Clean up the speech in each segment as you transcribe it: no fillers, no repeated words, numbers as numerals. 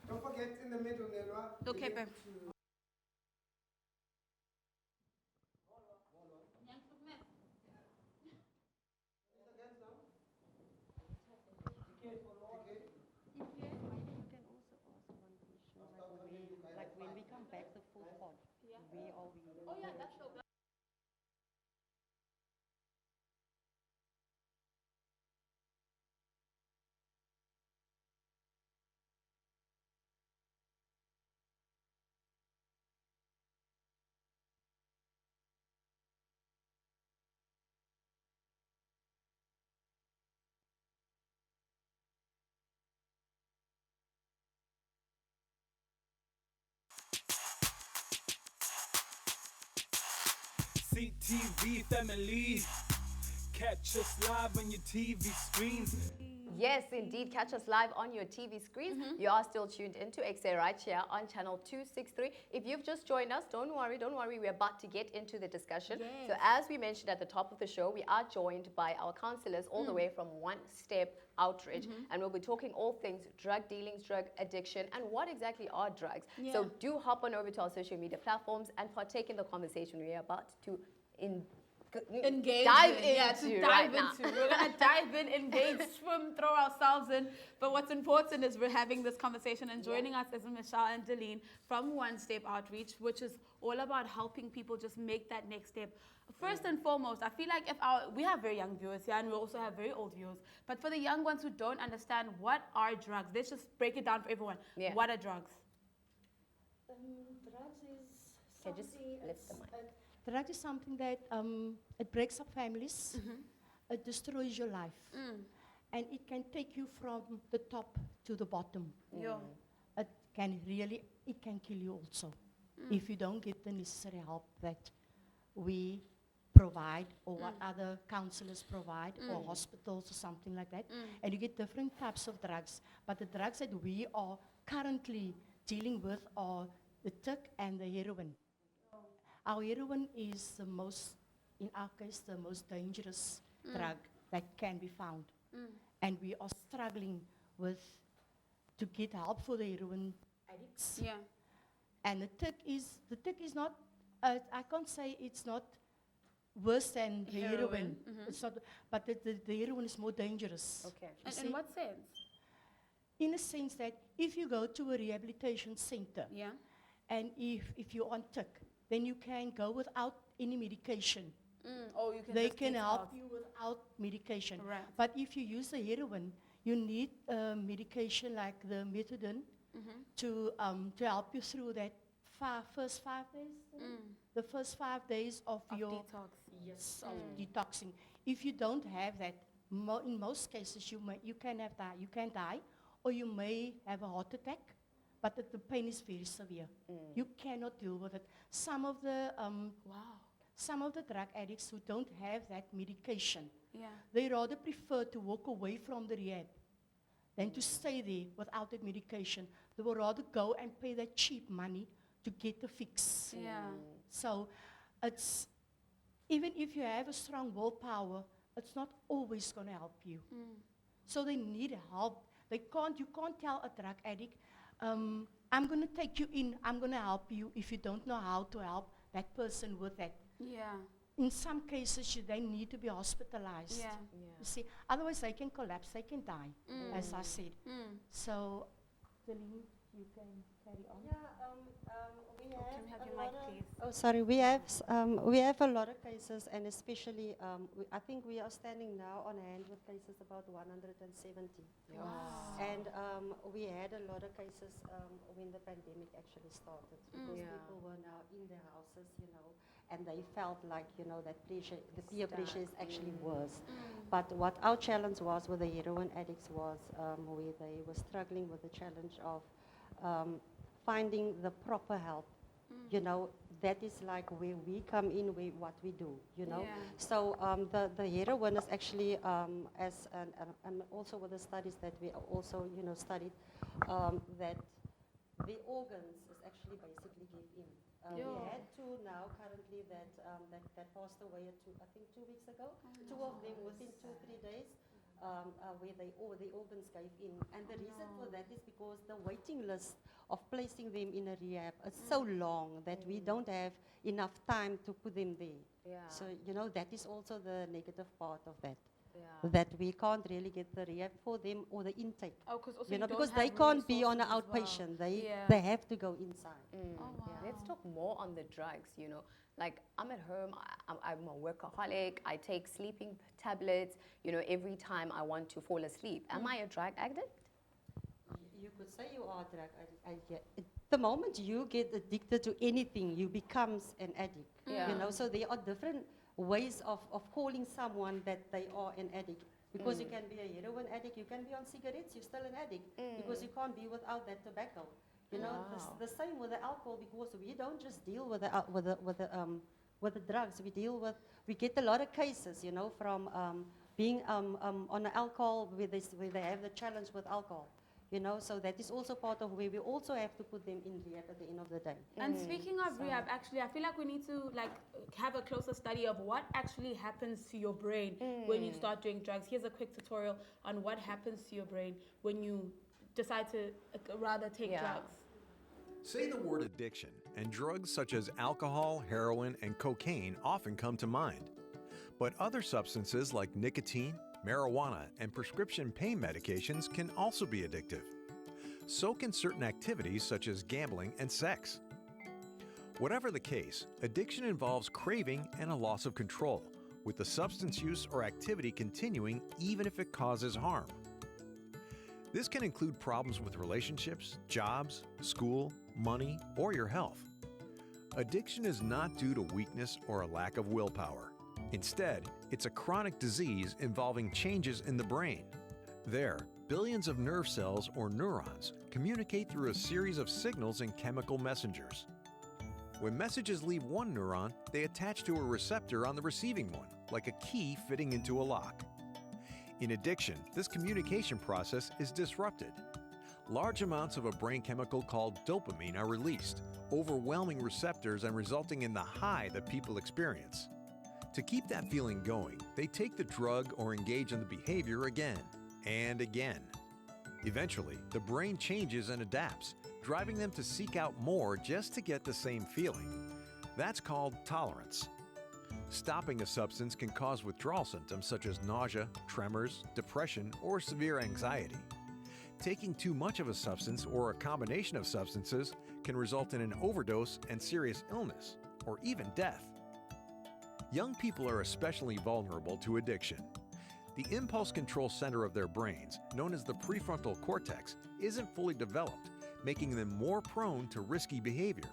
Don't forget in the middle, Nelwa. Okay, babe. Like when we come back the full pod, where are we? Oh yeah, that's so. CTV family, catch us live on your TV screens. Yes, indeed. Catch us live on your TV screens. You are still tuned into Ekse right here on channel 263. If you've just joined us, don't worry. We're about to get into the discussion. Yes. So as we mentioned at the top of the show, we are joined by our counselors all the way from One Step Outreach. And we'll be talking all things drug dealings, drug addiction, and what exactly are drugs. Yeah. So do hop on over to our social media platforms and partake in the conversation we're about to Engage dive in, yeah, into to right dive now. into. We're gonna dive in, engage, swim, throw ourselves in. But what's important is we're having this conversation, and joining us is Michelle and Daleen from One Step Outreach, which is all about helping people just make that next step. First and foremost, I feel like we have very young viewers here, and we also have very old viewers. But for the young ones who don't understand what are drugs, let's just break it down for everyone. Yeah. What are drugs? Drugs is Okay, just something. lift the mic. Drugs is something that it breaks up families. It destroys your life, and it can take you from the top to the bottom. Yeah. It can kill you also if you don't get the necessary help that we provide or what other counselors provide or hospitals or something like that. And you get different types of drugs. But the drugs that we are currently dealing with are the tick and the heroin. Our heroin is the most, in our case, the most dangerous drug that can be found. And we are struggling to get help for the heroin addicts. Yeah. And the tick is not, I can't say it's not worse than the heroin. It's not, but the heroin is more dangerous. Okay. In what sense? In a sense that if you go to a rehabilitation center, Yeah. and if you're on tick, then you can go without any medication. Or you can They just can get help out. you without medication. Right. But if you use the heroin, you need medication like the methadone to help you through that first 5 days. The first 5 days of your Detox. yes, of detoxing. If you don't have that, in most cases you can die, or you may have a heart attack. But the pain is very severe. You cannot deal with it. Some of the drug addicts who don't have that medication, Yeah. they rather prefer to walk away from the rehab than to stay there without that medication. They will rather go and pay that cheap money to get the fix. Yeah. So it's, even if you have a strong willpower, it's not always going to help you. So they need help. You can't tell a drug addict, I'm going to take you in, I'm going to help you, if you don't know how to help that person with that. Yeah. In some cases, they need to be hospitalized. Yeah. You see, otherwise they can collapse, they can die, as I said. So, Daleen, you can carry on. Can we have your mic, please? Oh, sorry. We have a lot of cases, and especially, I think we are standing now on hand with cases about 170. Wow. And we had a lot of cases when the pandemic actually started, because people were now in their houses, and they felt like, that pressure, the peer pressure is actually worse. But what our challenge was with the heroin addicts was where they were struggling with the challenge of finding the proper help. That is like where we come in, what we do, Yeah. So the heroin is actually, and also with the studies that we also, studied, that the organs is actually basically give in. We had two now currently that passed away I think 2 weeks ago. Two of them within 2-3 days where the organs gave in. And the reason for that is because the waiting list of placing them in a rehab is so long that we don't have enough time to put them there. Yeah. So, that is also the negative part of that. Yeah. That we can't really get the rehab for them or the intake. Oh, also you don't Because have they can't be on an resources as well. outpatient. Yeah. They have to go inside. Mm. Oh, wow. Let's talk more on the drugs, Like, I'm at home, I'm a workaholic, I take sleeping tablets, every time I want to fall asleep. Am I a drug addict? You could say you are drug addict. The moment you get addicted to anything, you become an addict. Yeah. So there are different ways of calling someone that they are an addict. Because you can be a heroin addict, you can be on cigarettes, you're still an addict. Because you can't be without that tobacco. The same with the alcohol, because we don't just deal with the drugs. We get a lot of cases, from being on the alcohol where they have the challenge with alcohol. So that is also part of where we also have to put them in rehab at the end of the day. And speaking of rehab, actually, I feel like we need to have a closer study of what actually happens to your brain when you start doing drugs. Here's a quick tutorial on what happens to your brain when you decide to rather take drugs. Say the word addiction, and drugs such as alcohol, heroin, and cocaine often come to mind. But other substances like nicotine, marijuana, and prescription pain medications can also be addictive. So can certain activities such as gambling and sex. Whatever the case, addiction involves craving and a loss of control, with the substance use or activity continuing even if it causes harm. This can include problems with relationships, jobs, school, money, or your health. Addiction is not due to weakness or a lack of willpower. Instead, it's a chronic disease involving changes in the brain. There, billions of nerve cells or neurons communicate through a series of signals and chemical messengers. When messages leave one neuron, they attach to a receptor on the receiving one, like a key fitting into a lock. In addiction, this communication process is disrupted. Large amounts of a brain chemical called dopamine are released, overwhelming receptors and resulting in the high that people experience. To keep that feeling going, they take the drug or engage in the behavior again and again. Eventually, the brain changes and adapts, driving them to seek out more just to get the same feeling. That's called tolerance. Stopping a substance can cause withdrawal symptoms such as nausea, tremors, depression, or severe anxiety. Taking too much of a substance or a combination of substances can result in an overdose and serious illness, or even death. Young people are especially vulnerable to addiction. The impulse control center of their brains, known as the prefrontal cortex, isn't fully developed, making them more prone to risky behavior.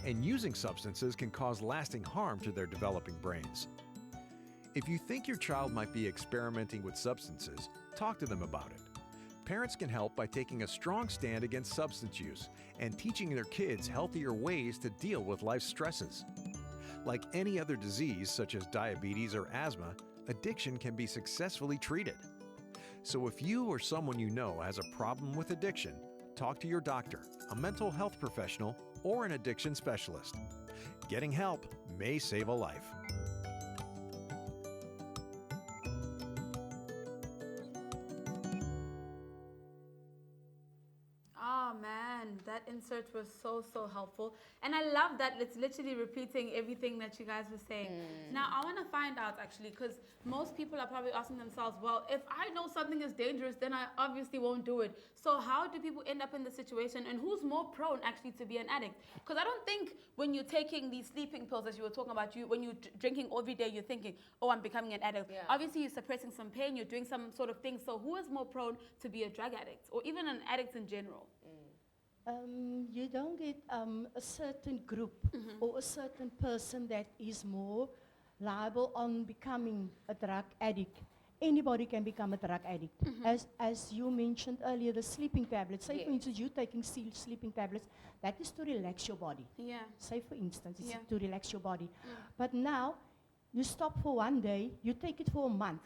And using substances can cause lasting harm to their developing brains. If you think your child might be experimenting with substances, talk to them about it. Parents can help by taking a strong stand against substance use and teaching their kids healthier ways to deal with life's stresses. Like any other disease, such as diabetes or asthma, addiction can be successfully treated. So if you or someone you know has a problem with addiction, talk to your doctor, a mental health professional, or an addiction specialist. Getting help may save a life. Oh man, that insert was so helpful. And I love that it's literally repeating everything that you guys were saying. Now, I want to find out actually, because most people are probably asking themselves, well, if I know something is dangerous, then I obviously won't do it. So how do people end up in the situation, and who's more prone actually to be an addict? Because I don't think when you're taking these sleeping pills, as you were talking about, when you're drinking every day, you're thinking, oh, I'm becoming an addict. Yeah. Obviously, you're suppressing some pain, you're doing some sort of thing. So who is more prone to be a drug addict, or even an addict in general? You don't get a certain group or a certain person that is more liable on becoming a drug addict. Anybody can become a drug addict. As you mentioned earlier, the sleeping tablets. Say, for Yes. instance, you taking sleeping tablets. That is to relax your body. Yeah. Say, for instance, it's Yeah. to relax your body. But now, you stop for one day, you take it for a month.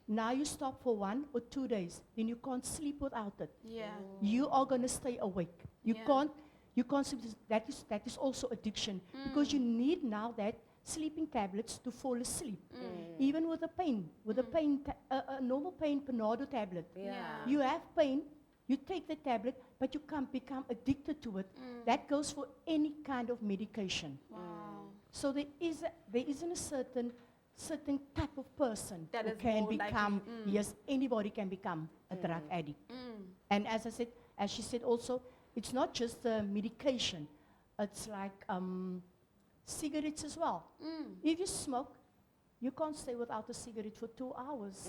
Now you stop for 1 or 2 days, then you can't sleep without it. Yeah. You are going to stay awake. You Yeah. can't, you can't sleep. That is also addiction because you need now that sleeping tablets to fall asleep. Even with a normal pain Panado tablet. Yeah. You have pain, you take the tablet, but you can't become addicted to it. That goes for any kind of medication. Wow. So there isn't a certain type of person That who is can more likely, become, yes, anybody can become a drug addict. And as I said, as she said also, it's not just the medication, it's like cigarettes as well. If you smoke, you can't stay without a cigarette for 2 hours.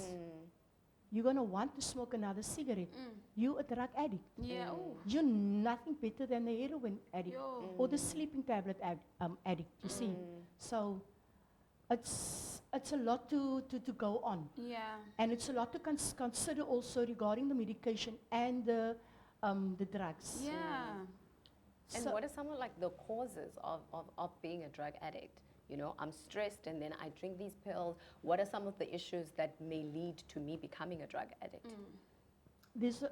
You're going to want to smoke another cigarette. You're a drug addict. Yeah. Oh. You're nothing better than the heroin addict Yo. or the sleeping tablet addict, you see. So it's a lot to go on. Yeah. And it's a lot to consider also regarding the medication and the drugs. Yeah. And So- what are some of like the causes of being a drug addict? You know, I'm stressed and then I drink these pills. What are some of the issues that may lead to me becoming a drug addict? There's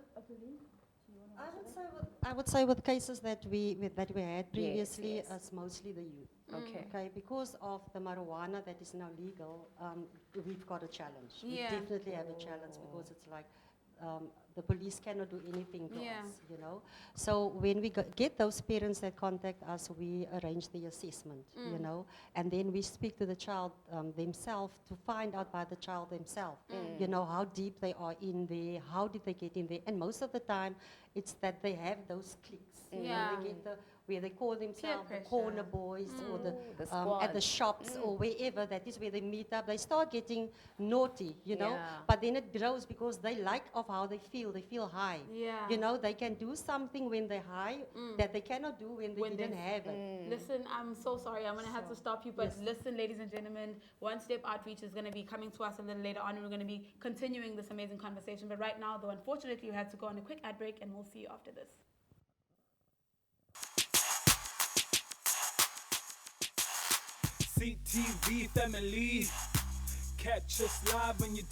I would say with cases that we had previously, yes. it's mostly the youth. Okay. Okay, because of the marijuana that is now legal, we've got a challenge. Yeah. We definitely have a challenge because it's like the police cannot do anything to Yeah. us, you know. So when we get those parents that contact us, we arrange the assessment, you know, and then we speak to the child themselves to find out by the child themselves, you know, how deep they are in there, how did they get in there, and most of the time it's that they have those cliques, you know, Yeah. they get where they call themselves the pressure. corner boys or The at the squad. shops or wherever, that is where they meet up. They start getting naughty, you know, Yeah. but then it grows because they like of how they feel high. Yeah. You know, they can do something when they're high that they cannot do when they When didn't they- have it. Listen, I'm so sorry. I'm going to have to stop you. But Yes. listen, ladies and gentlemen, One Step Outreach is going to be coming to us a little later on. And we're going to be continuing this amazing conversation. But right now, though, unfortunately, we had to go on a quick ad break. And we'll see you after this. CTV family. Catch us live when you